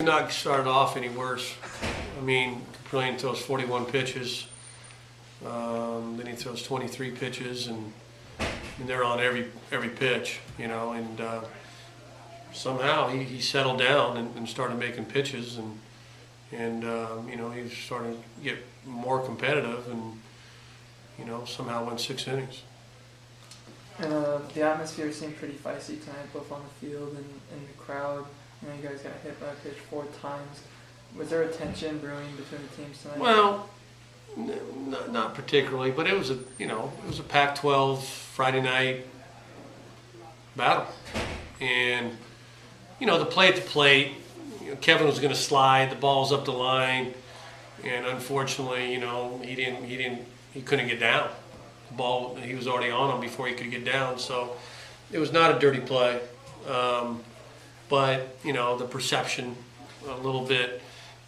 Not started off any worse. I mean, Kaprielian throws 41 pitches. Then he throws 23 pitches, and they're on every pitch, you know. And somehow he settled down and started making pitches, and you know, he started to get more competitive, and you know, somehow went 6 innings. And the atmosphere seemed pretty feisty tonight, both on the field and in the crowd. You know, you guys got hit by a pitch 4 times. Was there a tension brewing between the teams tonight? Well, not particularly, but it was a Pac-12 Friday night battle, and you know, the play at the plate, you know, Kevin was going to slide, the ball's up the line, and unfortunately, you know, he couldn't get down. The ball, he was already on him before he could get down, so it was not a dirty play. But you know, the perception a little bit,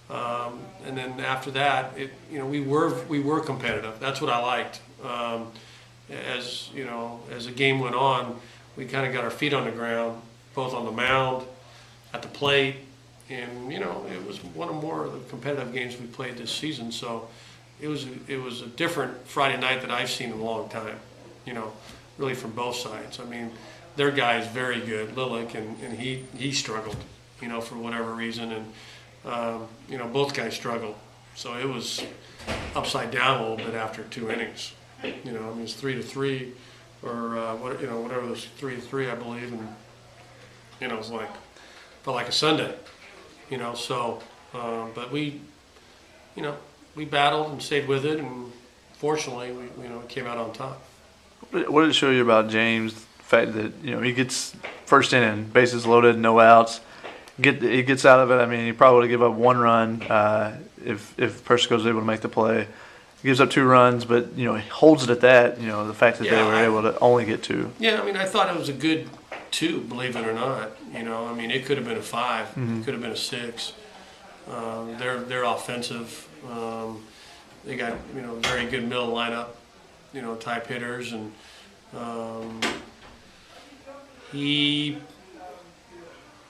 and then after that, you know, we were competitive. That's what I liked. As you know, as the game went on, we kind of got our feet on the ground, both on the mound, at the plate, and you know, it was one of more of the competitive games we played this season. So it was a different Friday night that I've seen in a long time. You know, really from both sides. I mean, their guy is very good, Lilik, and he struggled, you know, for whatever reason, and you know, both guys struggled. So it was upside down a little bit after 2 innings. You know, I mean, it's 3-3, or you know, whatever it was, 3-3, I believe, and you know, it was like, felt like a Sunday. You know, so but we, you know, we battled and stayed with it, and fortunately, we you know, came out on top. What did it show you about James? The fact that, you know, he gets first inning, bases loaded, no outs. He gets out of it. I mean, he probably would have given up 1 run if Persico was able to make the play. He gives up 2 runs, but you know, he holds it at that. You know, the fact that they were able to only get 2. Yeah, I mean, I thought it was a good 2, believe it or not. You know, I mean, it could have been a 5, Mm-hmm. it could have been a 6. They're offensive. They got, you know, very good middle lineup, you know, type hitters, and he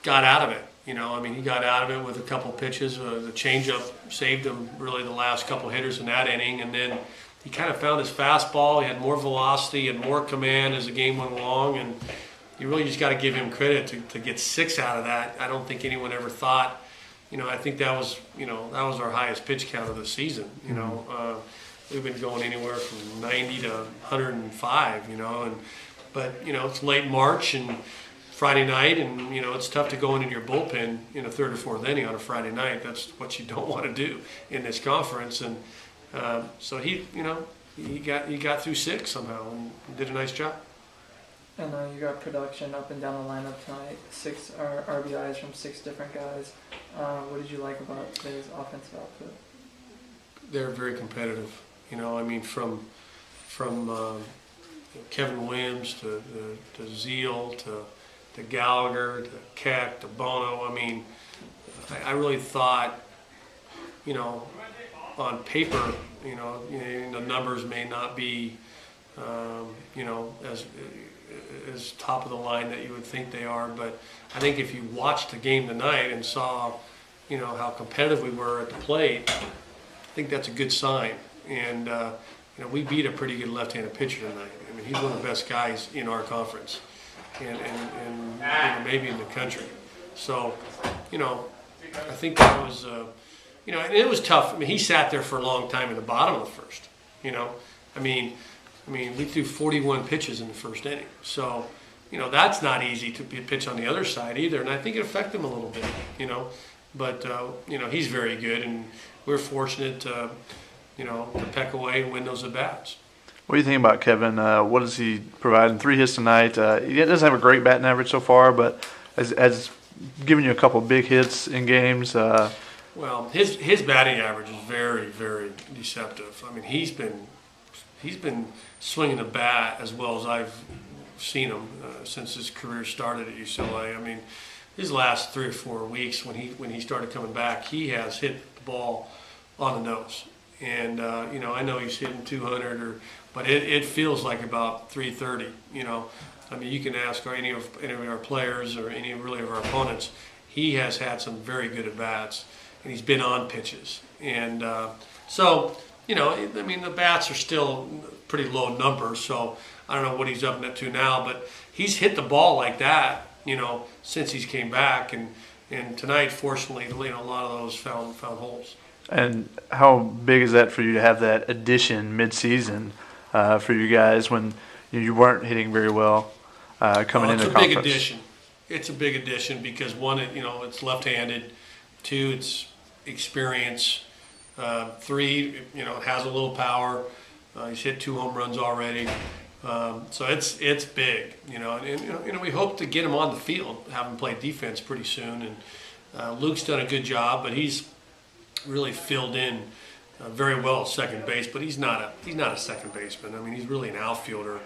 got out of it. You know, I mean, he got out of it with a couple pitches. The changeup saved him really the last couple hitters in that inning, and then he kind of found his fastball. He had more velocity and more command as the game went along, and you really just got to give him credit to get 6 out of that. I don't think anyone ever thought. You know, I think that was, you know, that was our highest pitch count of the season. You know, we've been going anywhere from 90 to 105. You know, but you know, it's late March and Friday night, and you know, it's tough to go into your bullpen in a 3rd or 4th inning on a Friday night. That's what you don't want to do in this conference. And so he, you know, he got through 6 somehow and did a nice job. And you got production up and down the lineup tonight. 6 RBIs from 6 different guys. What did you like about today's offensive output? They're very competitive. You know, I mean, from Kevin Williams to Zeal to Gallagher to Keck to Bono. I mean, I really thought, you know, on paper, you know, the numbers may not be, you know, as top of the line that you would think they are, but I think if you watched the game tonight and saw, you know, how competitive we were at the plate, I think that's a good sign. And you know, we beat a pretty good left-handed pitcher tonight. I mean, he's one of the best guys in our conference, and you know, maybe in the country. So, you know, I think that was, you know, and it was tough. I mean, he sat there for a long time in the bottom of the 1st. You know, I mean, we threw 41 pitches in the 1st inning. So, you know, that's not easy to pitch on the other side either. And I think it affected him a little bit, you know. But, you know, he's very good, and we're fortunate to, you know, to peck away and win those at-bats. What do you think about Kevin? What does he provide in 3 hits tonight? He doesn't have a great batting average so far, but has given you a couple of big hits in games. Well, his batting average is very, very deceptive. I mean, he's been swinging the bat as well as I've seen him since his career started at UCLA. I mean, his last 3 or 4 weeks when he started coming back, he has hit the ball on the nose. And you know, I know he's hitting 200, but it feels like about 330. You know, I mean, you can ask any of our players or any really of our opponents. he has had some very good at bats, and he's been on pitches. And so, I mean, the bats are still pretty low numbers, so I don't know what he's up to now, but he's hit the ball like that, since he's came back. And tonight, fortunately, a lot of those found holes. And how big is that for you to have that addition mid-season for you guys when you weren't hitting very well coming into conference? It's a big addition. It's a big addition because one, it's left-handed. Two, it's experience. Three, it has a little power. He's hit 2 home runs already. So it's big, and we hope to get him on the field, have him play defense pretty soon. And Luke's done a good job, but he's really filled in very well at second base. But he's not a second baseman. I mean, he's really an outfielder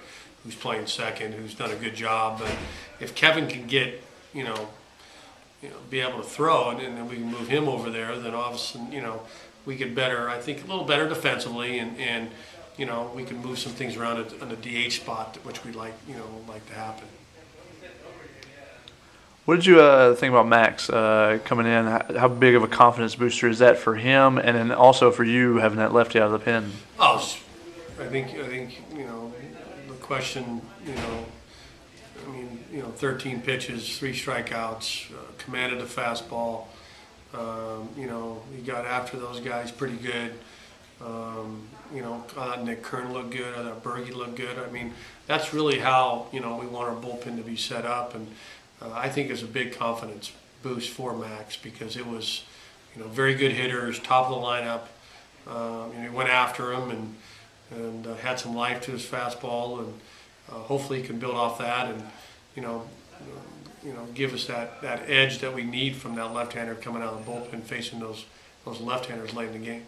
who's playing second, who's done a good job. But if Kevin can get, be able to throw, and then we can move him over there, then all of a sudden, we get better. I think a little better defensively, and we can move some things around on the DH spot, which we'd like to happen. What did you think about Max coming in? How big of a confidence booster is that for him, and then also for you having that lefty out of the pen? Oh, I think the question, I mean, 13 pitches, 3 strikeouts, commanded the fastball. He got after those guys pretty good. I thought Nick Kern looked good. I thought Berge looked good. I mean, that's really how, we want our bullpen to be set up. And I think it's a big confidence boost for Max because it was, very good hitters, top of the lineup. He went after him and had some life to his fastball. And hopefully he can build off that and, give us that edge that we need from that left-hander coming out of the bullpen facing those left-handers late in the game.